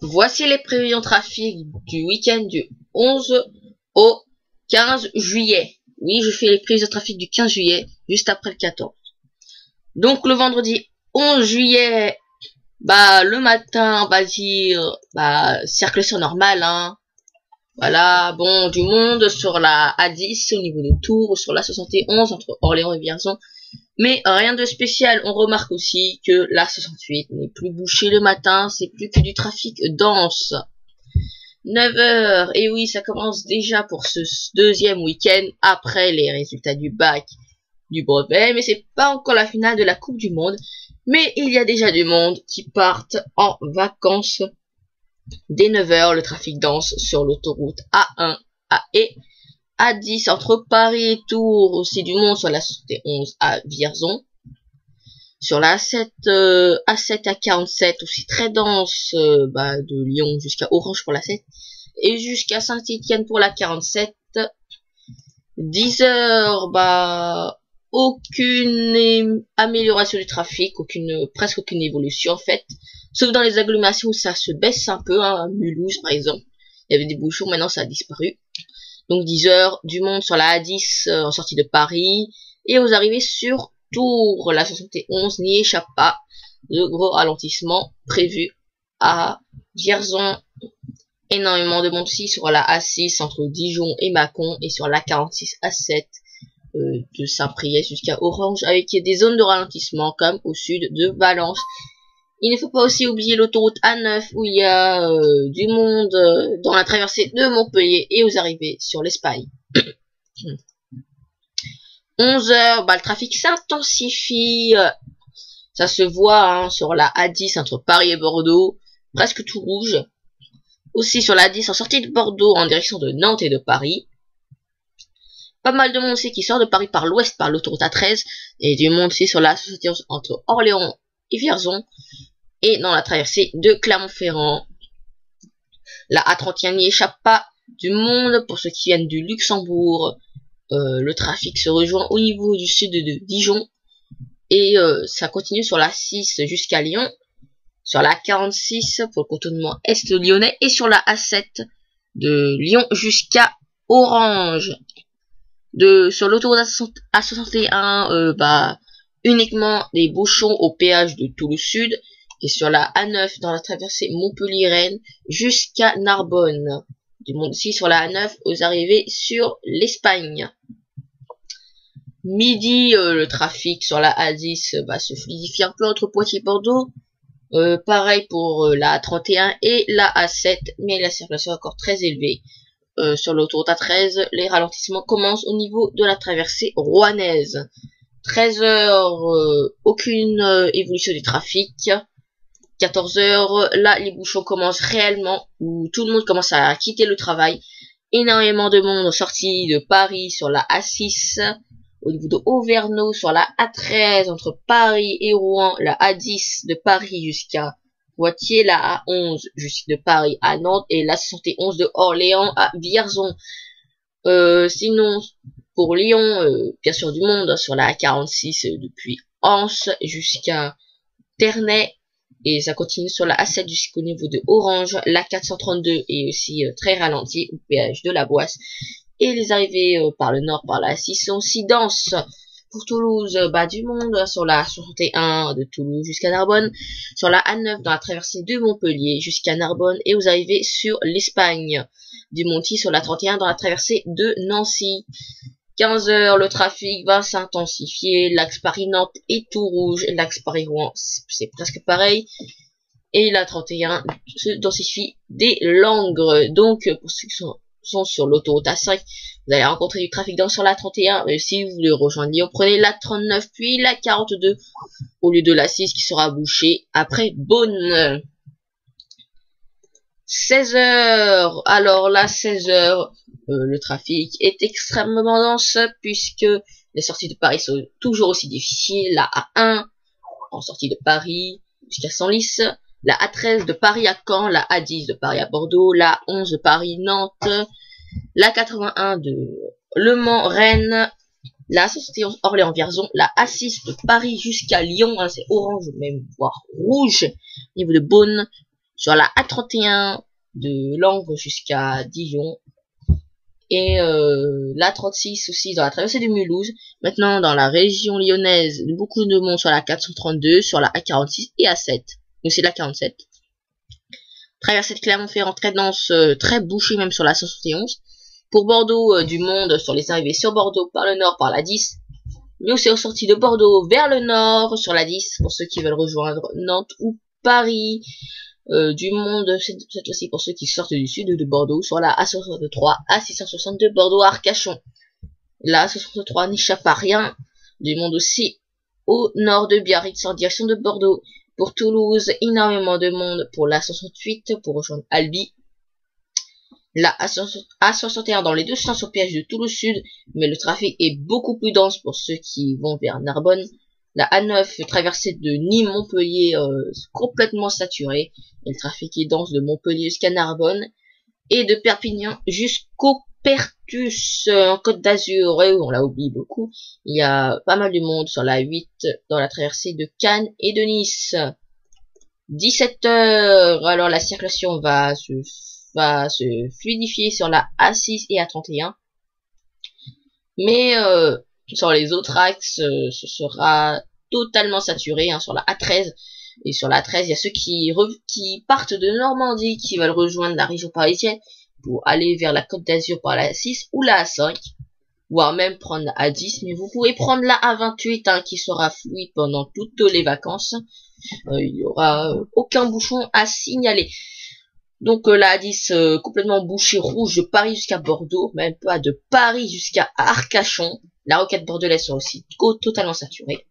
Voici les prévisions trafic du week-end du 11 au 15 juillet. Oui, je fais les prévisions de trafic du 15 juillet, juste après le 14. Donc le vendredi 11 juillet, le matin, on va dire, circulation normale, hein. Voilà, bon, du monde sur la A10 au niveau de Tours, sur la 71 entre Orléans et Vierzon. Mais rien de spécial. On remarque aussi que la 68 n'est plus bouchée le matin, c'est plus que du trafic dense. 9h, et oui, ça commence déjà pour ce deuxième week-end après les résultats du bac, du brevet, mais c'est pas encore la finale de la Coupe du Monde. Mais il y a déjà du monde qui partent en vacances. Dès 9h, le trafic dense sur l'autoroute A1 et A10 entre Paris et Tours, aussi du monde sur la 71 à Vierzon. Sur la A7, A7 à 47, aussi très dense, de Lyon jusqu'à Orange pour la 7, et jusqu'à Saint-Étienne pour la 47. 10h, aucune amélioration du trafic, presque aucune évolution en fait, sauf dans les agglomérations où ça se baisse un peu, hein, à Mulhouse par exemple, il y avait des bouchons, maintenant ça a disparu. Donc 10h, du monde sur la A10 en sortie de Paris, et aux arrivées sur Tours, la 71 n'y échappe pas, de gros ralentissements prévus à Vierzon. Énormément de monde aussi sur la A6 entre Dijon et Mâcon, et sur la 46 A7 de Saint-Priest jusqu'à Orange, avec des zones de ralentissement comme au sud de Valence. Il ne faut pas aussi oublier l'autoroute A9 où il y a du monde dans la traversée de Montpellier et aux arrivées sur l'Espagne. 11h, le trafic s'intensifie. Ça se voit, hein, sur la A10 entre Paris et Bordeaux, presque tout rouge. Aussi sur la A10 en sortie de Bordeaux en direction de Nantes et de Paris. Pas mal de monde aussi qui sort de Paris par l'ouest par l'autoroute A13, et du monde aussi sur la 71 entre Orléans et Vierzon, et dans la traversée de Clermont-Ferrand. La A31 n'y échappe pas, du monde pour ceux qui viennent du Luxembourg. Le trafic se rejoint au niveau du sud de Dijon, et ça continue sur la 6 jusqu'à Lyon, sur la 46 pour le contournement est lyonnais, et sur la A7 de Lyon jusqu'à Orange. Sur l'autoroute A61, uniquement des bouchons au péage de Toulouse Sud, et sur la A9 dans la traversée Montpellier-Rennes jusqu'à Narbonne. Du monde aussi sur la A9 aux arrivées sur l'Espagne. Midi, le trafic sur la A10 se fluidifie un peu entre Poitiers et Bordeaux. Pareil pour la A31 et la A7, mais la circulation est encore très élevée. Sur l'autoroute A13, les ralentissements commencent au niveau de la traversée rouennaise. 13h, aucune évolution du trafic. 14h, là les bouchons commencent réellement, où tout le monde commence à quitter le travail. Énormément de monde sorti de Paris sur la A6, au niveau de Auvergne, sur la A13 entre Paris et Rouen, la A10 de Paris jusqu'à Poitiers, la A11 de Paris à Nantes, et la 71 de Orléans à Vierzon. Sinon, pour Lyon, bien sûr du monde, sur la A46 depuis Anse jusqu'à Ternay, et ça continue sur la A7 jusqu'au niveau de Orange. La 432 est aussi très ralentie au péage de la Boisse, et les arrivées par le nord par la A6 sont aussi denses. Pour Toulouse, du monde sur la 61 de Toulouse jusqu'à Narbonne, sur la A9 dans la traversée de Montpellier jusqu'à Narbonne, et aux arrivées sur l'Espagne. Du Monti sur la 31 dans la traversée de Nancy. 15h, le trafic va s'intensifier, l'axe Paris-Nantes est tout rouge, l'axe Paris-Rouen c'est presque pareil, et la 31 se densifie des Langres. Donc pour ceux qui sont sur l'autoroute A5, vous allez rencontrer du trafic dense sur la 31, mais si vous voulez rejoindre Lyon, prenez la 39 puis la 42 au lieu de la 6 qui sera bouchée après Beaune. 16h, alors là 16h, le trafic est extrêmement dense puisque les sorties de Paris sont toujours aussi difficiles. La A1 en sortie de Paris jusqu'à Senlis, la A13 de Paris à Caen, la A10 de Paris à Bordeaux, la 11 de Paris-Nantes, la 81 de Le Mans-Rennes, la 71 Orléans-Vierzon, la A6 de Paris jusqu'à Lyon, hein, c'est orange, même voire rouge, au niveau de Beaune, sur la A31 de Langres jusqu'à Dijon, et l'A36 aussi dans la traversée de Mulhouse. Maintenant dans la région lyonnaise, beaucoup de monde sur la 432, sur la A46 et A7, donc c'est la 47. Traversée de Clermont-Ferrand très dense, très bouchée même sur la 171. Pour Bordeaux, du monde sur les arrivées sur Bordeaux par le nord par la 10, mais aussi aux sorties de Bordeaux vers le nord sur la 10 pour ceux qui veulent rejoindre Nantes ou Paris. Du monde cette fois-ci pour ceux qui sortent du sud de Bordeaux sur la A63, A662 Bordeaux-Arcachon. La A63 n'échappe à rien. Du monde aussi au nord de Biarritz en direction de Bordeaux. Pour Toulouse, énormément de monde pour la 68 pour rejoindre Albi. La A61 dans les deux sens au péage de Toulouse Sud, mais le trafic est beaucoup plus dense pour ceux qui vont vers Narbonne. La A9 traversée de Nîmes-Montpellier complètement saturée. Et le trafic est dense de Montpellier jusqu'à Narbonne et de Perpignan jusqu'au Pertus en Côte d'Azur. Et on l'a oublié beaucoup. Il y a pas mal de monde sur la 8 dans la traversée de Cannes et de Nice. 17 heures. Alors la circulation va se fluidifier sur la A6 et A31. Mais sur les autres axes, ce sera totalement saturé, hein, sur la A13. Et sur la A13, il y a ceux qui partent de Normandie, qui veulent rejoindre la région parisienne pour aller vers la Côte d'Azur par la A6 ou la A5, voire même prendre la A10. Mais vous pouvez prendre la A28, hein, qui sera fluide pendant toutes les vacances. Il y aura aucun bouchon à signaler. Donc la A10 complètement bouchée rouge de Paris jusqu'à Bordeaux, même pas de Paris jusqu'à Arcachon. La rocade bordelaise sera aussi totalement saturée.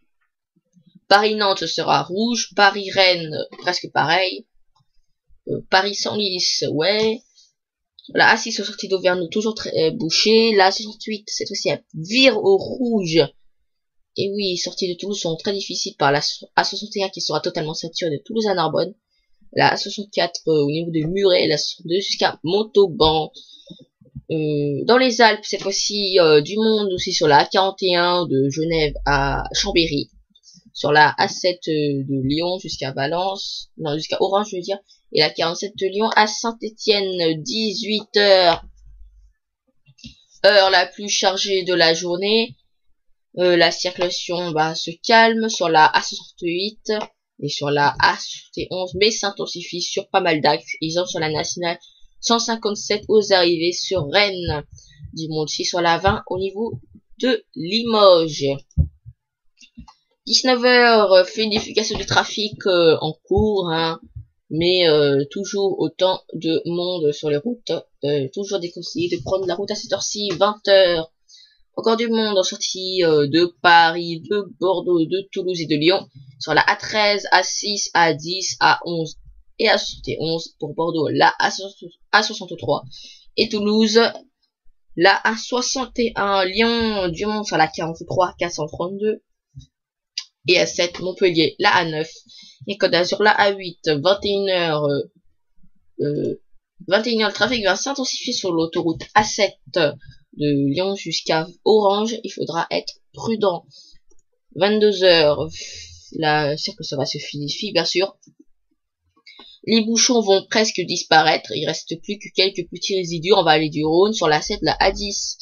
Paris-Nantes sera rouge, Paris-Rennes presque pareil. Paris-Senlis, ouais. La A6 aux sorties d'Auvergne toujours très bouchée. La A68, cette fois-ci, elle vire au rouge. Et oui, sorties de Toulouse sont très difficiles par la A61 qui sera totalement saturée de Toulouse à Narbonne. La A64 au niveau de Muret, la 62 jusqu'à Montauban. Dans les Alpes, cette fois-ci, du monde aussi sur la A41 de Genève à Chambéry. Sur la A7 de Lyon jusqu'à Valence, non, jusqu'à Orange, je veux dire. Et la 47 de Lyon à Saint-Étienne, 18 heures. Heure la plus chargée de la journée. La circulation se calme sur la A68 et sur la A71, mais s'intensifie sur pas mal d'axes. Ils ont sur la nationale 157 aux arrivées sur Rennes. Du monde aussi sur la 20 au niveau de Limoges. 19 heures, fluidification du trafic en cours, hein, mais toujours autant de monde sur les routes. Toujours déconseillé de prendre la route à cette heure-ci, 20 heures. Encore du monde en sortie de Paris, de Bordeaux, de Toulouse et de Lyon. Sur la A13, A6, A10, A11 et A71. Pour Bordeaux, la A63 et Toulouse, la A61. Lyon, du monde sur la 43, 432. Et A7, Montpellier, la A9. Et Côte d'Azur, la A8, 21h. 21h, le trafic va s'intensifier sur l'autoroute A7 de Lyon jusqu'à Orange. Il faudra être prudent. 22h, la circulation va se fluidifier, bien sûr. Les bouchons vont presque disparaître. Il reste plus que quelques petits résidus en vallée du Rhône sur la 7, la A10.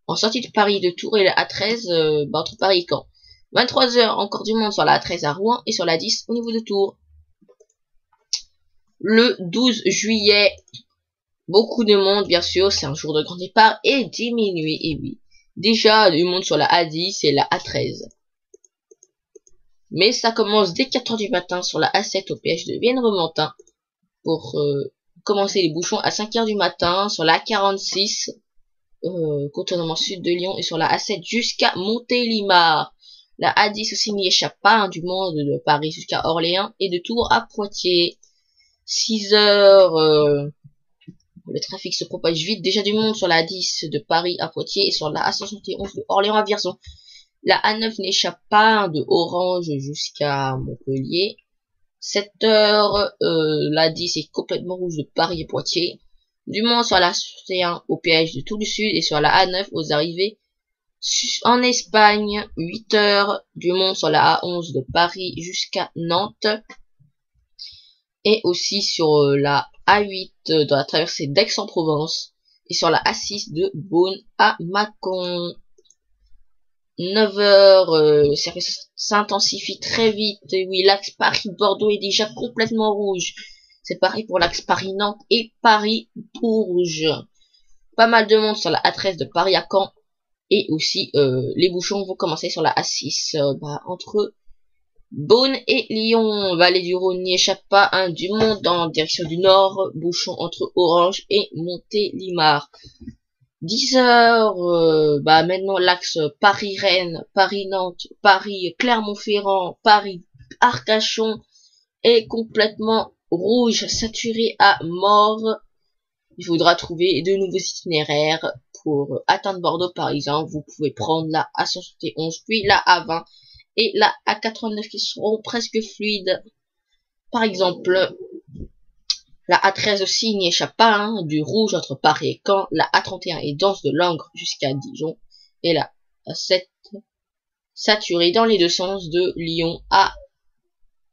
En sortie de Paris de Tours et la A13, entre Paris et Caen. 23h, encore du monde sur la A13 à Rouen et sur la 10 au niveau de Tours. Le 12 juillet, beaucoup de monde, bien sûr, c'est un jour de grand départ et diminué, et oui. Déjà, du monde sur la A10 et la A13. Mais ça commence dès 4h du matin sur la A7 au péage de Vienne-Rementin pour commencer les bouchons à 5h du matin sur la A46, contournement sud de Lyon, et sur la A7 jusqu'à Montélimar. La A10 aussi n'y échappe pas, hein, du monde de Paris jusqu'à Orléans et de Tours à Poitiers. 6 heures, le trafic se propage vite. Déjà du monde sur la A10 de Paris à Poitiers et sur la A71 de Orléans à Vierzon. La A9 n'échappe pas, hein, de Orange jusqu'à Montpellier. 7 heures, la A10 est complètement rouge de Paris à Poitiers. Du monde sur la A61 au péage de Toulouse Sud et sur la A9 aux arrivées en Espagne. 8 heures, du monde sur la A11 de Paris jusqu'à Nantes. Et aussi sur la A8 dans la traversée d'Aix-en-Provence. Et sur la A6 de Beaune à Mâcon. 9 heures, ça s'intensifie très vite. Et oui, l'axe Paris-Bordeaux est déjà complètement rouge. C'est pareil pour l'axe Paris-Nantes et Paris-Bourges. Pas mal de monde sur la A13 de Paris à Caen. Et aussi, les bouchons vont commencer sur la A6, entre Beaune et Lyon. Vallée du Rhône n'y échappe pas, hein, du monde en direction du nord. Bouchon entre Orange et Montélimar. 10 heures, maintenant l'axe Paris-Rennes, Paris-Nantes, Paris-Clermont-Ferrand, Paris-Arcachon est complètement rouge, saturé à mort. Il faudra trouver de nouveaux itinéraires pour atteindre Bordeaux par exemple. Vous pouvez prendre la A71 puis la A20 et la A89 qui seront presque fluides. Par exemple, la A13 aussi n'y échappe pas, hein, du rouge entre Paris et Caen. La A31 est dense de Langres jusqu'à Dijon. Et la A7 saturée dans les deux sens de Lyon à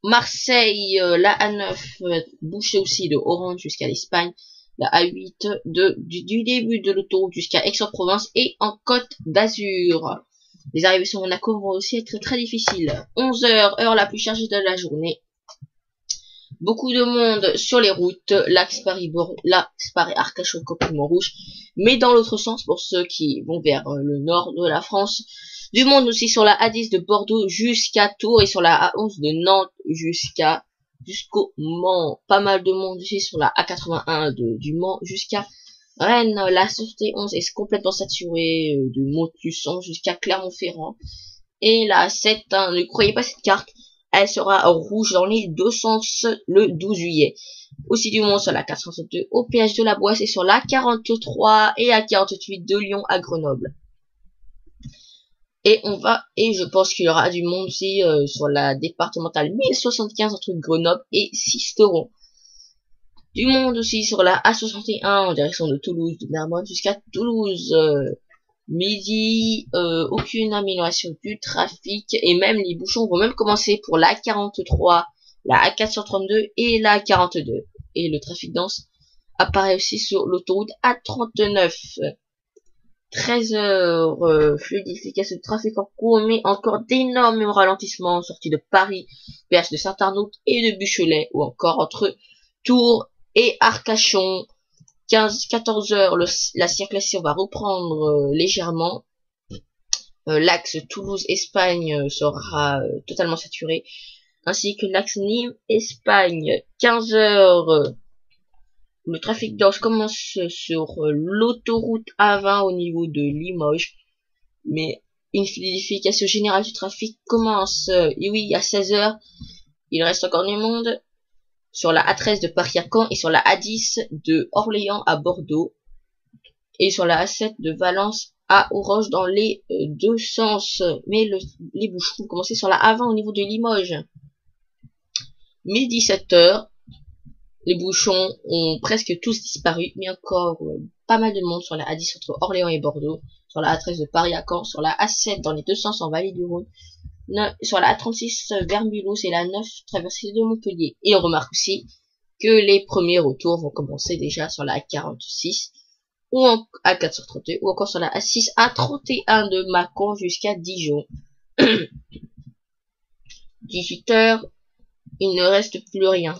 Marseille. La A9 bouchée aussi de Orange jusqu'à l'Espagne. La A8 du début de l'autoroute jusqu'à Aix-en-Provence et en Côte d'Azur. Les arrivées sur Monaco vont aussi être très difficiles. 11 heures, heure la plus chargée de la journée. Beaucoup de monde sur les routes, l'axe Paris-Arcachon complètement rouge, mais dans l'autre sens pour ceux qui vont vers le nord de la France. Du monde aussi sur la A10 de Bordeaux jusqu'à Tours et sur la A11 de Nantes jusqu'au Mans. Pas mal de monde aussi sur la A81 du Mans jusqu'à Rennes. La 71 est complètement saturée de Montluçon jusqu'à Clermont-Ferrand. Et la A7, hein, ne croyez pas cette carte. Elle sera rouge dans les deux sens le 12 juillet. Aussi du monde sur la 462 au péage de la Boisse et sur la 43 et la 48 de Lyon à Grenoble. Et je pense qu'il y aura du monde aussi sur la départementale 1075 entre Grenoble et Sisteron. Du monde aussi sur la A61 en direction de Toulouse, de Narbonne jusqu'à Toulouse. Midi, aucune amélioration du trafic et même les bouchons vont même commencer pour la 43, la A432 et la 42. Et le trafic dense apparaît aussi sur l'autoroute A39. 13 heures, fluidification de trafic en cours, mais encore d'énormes ralentissements sortis de Paris, péage de Saint-Arnaud et de Buchelet, ou encore entre Tours et Arcachon. 14 heures, la circulation va reprendre légèrement. L'axe Toulouse-Espagne sera totalement saturé, ainsi que l'axe Nîmes-Espagne. 15 heures, le trafic dense commence sur l'autoroute A20 au niveau de Limoges, mais une fluidification générale du trafic commence. Et oui, à 16 heures, il reste encore du monde sur la A13 de Paris à Caen et sur la A10 de Orléans à Bordeaux et sur la A7 de Valence à Orange dans les deux sens. Mais les bouchons vont commencer sur la A20 au niveau de Limoges. 17h, les bouchons ont presque tous disparu, mais encore pas mal de monde sur la A10 entre Orléans et Bordeaux, sur la A13 de Paris à Caen, sur la A7 dans les deux sens en Vallée du Rhône, sur la A36 vers Mulhouse et la 9 traversée de Montpellier. Et on remarque aussi que les premiers retours vont commencer déjà sur la A46 ou à 432 ou encore sur la A6 A31 de Mâcon jusqu'à Dijon. 18 heures, il ne reste plus rien.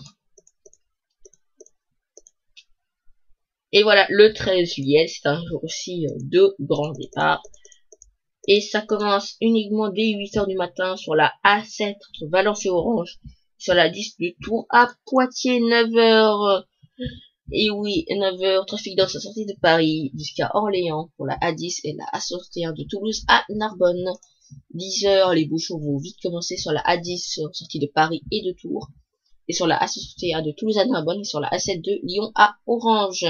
Et voilà, le 13 juillet, c'est un jour aussi de grand départ. Et ça commence uniquement dès 8 heures du matin sur la A7 entre Valence et Orange, sur la 10 de Tours à Poitiers. 9 heures. Et oui, 9 heures, trafic dans sa sortie de Paris jusqu'à Orléans pour la A10 et la A61 de Toulouse à Narbonne. 10 heures, les bouchons vont vite commencer sur la A10 sortie de Paris et de Tours, et sur la A61 de Toulouse à Narbonne et sur la A7 de Lyon à Orange.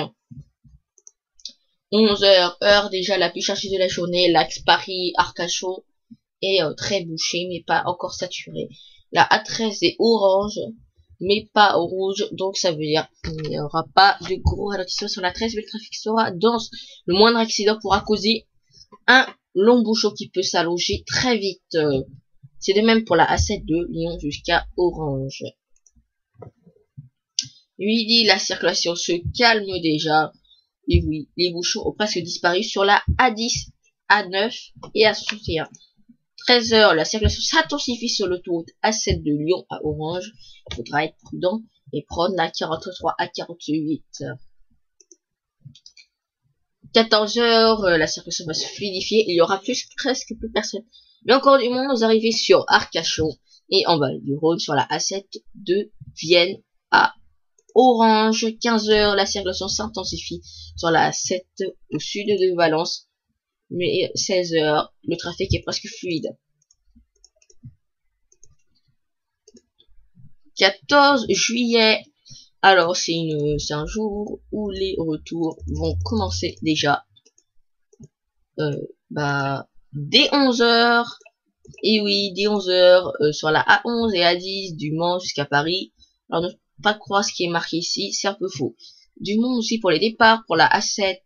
11 heures, heure déjà la plus chargée de la journée, l'axe Paris-Arcachon est très bouché, mais pas encore saturé. La A13 est orange, mais pas rouge, donc ça veut dire qu'il n'y aura pas de gros ralentissements sur la 13, mais le trafic sera dense. Le moindre accident pourra causer un long bouchon qui peut s'allonger très vite. C'est de même pour la A7 de Lyon jusqu'à Orange. Midi, la circulation se calme déjà. Et oui, les bouchons ont presque disparu sur la A10, A9 et A61. 13h, la circulation s'intensifie sur l'autoroute A7 de Lyon à Orange. Il faudra être prudent et prendre la 43 à 48. 14h, la circulation va se fluidifier. Il y aura presque plus personne. Mais encore du monde aux arrivées sur Arcachon et en Val du Rhône sur la A7 de Vienne à Orange. 15h, la circulation s'intensifie sur la A7 au sud de Valence. Mais 16h, le trafic est presque fluide. 14 juillet. Alors, c'est un jour où les retours vont commencer déjà. Dès 11h. Et oui, dès 11h, sur la A11 et A10 du Mans jusqu'à Paris. Alors, ne pas croire ce qui est marqué ici, c'est un peu faux. Du Mans aussi pour les départs, pour la A7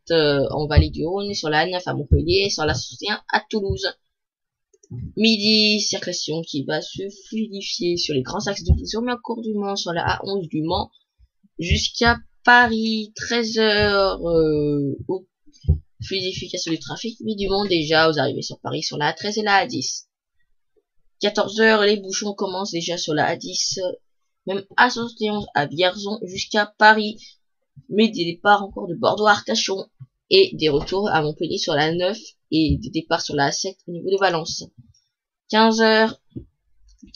en Vallée du Rhône, sur la A9 à Montpellier, sur la A61 à Toulouse. Midi, circulation qui va se fluidifier sur les grands axes de liaison, mais en cours du Mans, sur la A11 du Mans jusqu'à Paris. 13h, fluidification du trafic, mais du Mans déjà aux arrivées sur Paris, sur la A13 et la A10. 14h, les bouchons commencent déjà sur la A10, même A71 à Vierzon jusqu'à Paris. Mais des départs encore de Bordeaux à Arcachon et des retours à Montpellier sur la 9 et des départs sur la A7 au niveau de Valence. 15h,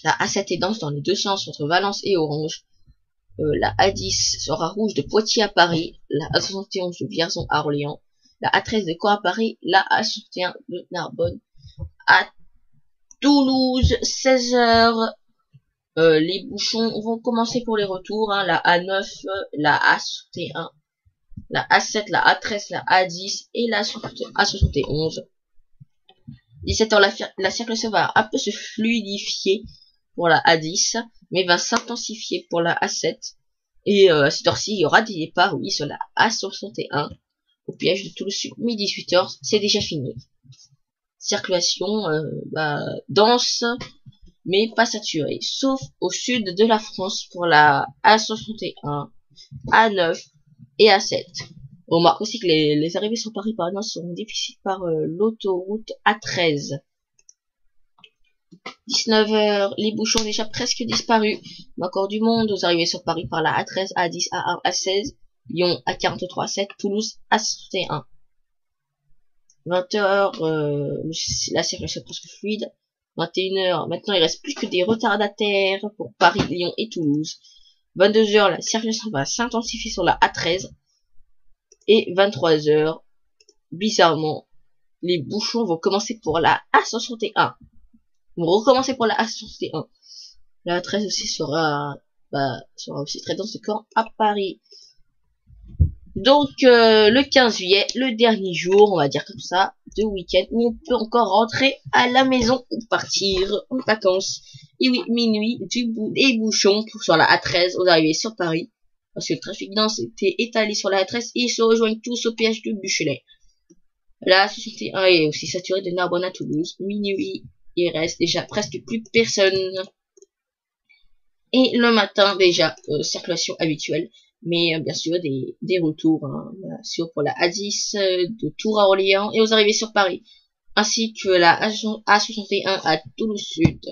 la A7 est dense dans les deux sens entre Valence et Orange. La A10 sera rouge de Poitiers à Paris, la A71 de Vierzon à Orléans, la A13 de Caen à Paris, la A61 de Narbonne à Toulouse. 16h, les bouchons vont commencer pour les retours, hein, la A9, la A61, la A7, la A13, la A10 et la A71. 17h, la circulation va un peu se fluidifier pour la A10, mais va s'intensifier pour la A7. Et à cette heure-ci, il y aura des départs, oui, sur la A61, au piège de Toulouse, mais 18h, c'est déjà fini. Circulation dense, mais pas saturée, sauf au sud de la France pour la A61, A9 et A7. On remarque aussi que les arrivées sur Paris par exemple seront difficiles par l'autoroute A13. 19h, les bouchons ont déjà presque disparu. Mais encore du monde aux arrivées sur Paris par la A13, A10, A1, A16, Lyon A43, A7, Toulouse A61. 20h, la circulation est presque fluide. 21h, maintenant il reste plus que des retardataires pour Paris, Lyon et Toulouse. 22h, la circulation va s'intensifier sur la A13. Et 23h, bizarrement, les bouchons vont commencer pour la A61. Vont recommencer pour la A61. La A13 aussi sera aussi très dense quand à Paris. Donc le 15 juillet, le dernier jour, on va dire comme ça, de week-end, où on peut encore rentrer à la maison ou partir en vacances. Et oui, minuit, des bouchons sur la A13 aux arrivées sur Paris. Parce que le trafic dense était étalé sur la A13 et ils se rejoignent tous au péage de Buchelet. La A61 est aussi saturée de Narbonne à Toulouse. Minuit, il reste déjà presque plus personne. Et le matin, déjà, circulation habituelle. Mais bien sûr, des retours, hein, sûr pour la A10 de Tours à Orléans et aux arrivées sur Paris. Ainsi que la A61 à Toulouse Sud.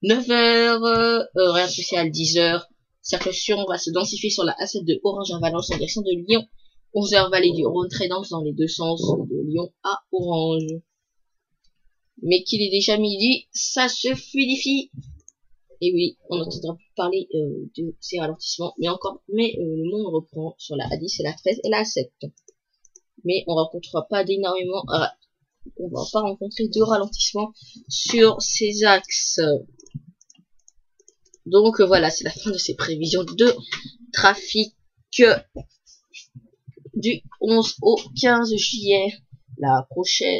9h, horaire spécial 10h. Circulation va se densifier sur la A7 de Orange à Valence en direction de Lyon. 11h, Vallée du Rhône, très dense dans les deux sens de Lyon à Orange. Mais qu'il est déjà midi, ça se fluidifie. Et oui, on n'entendra plus parler de ces ralentissements, mais le monde reprend sur la A10 et la 13 et la A7. Mais on rencontrera pas d'énormément, on va pas rencontrer de ralentissements sur ces axes. Donc voilà, c'est la fin de ces prévisions de trafic du 11 au 15 juillet.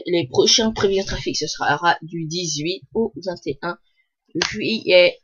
Les prochains prévisions de trafic, ce sera du 18 au 21 juillet.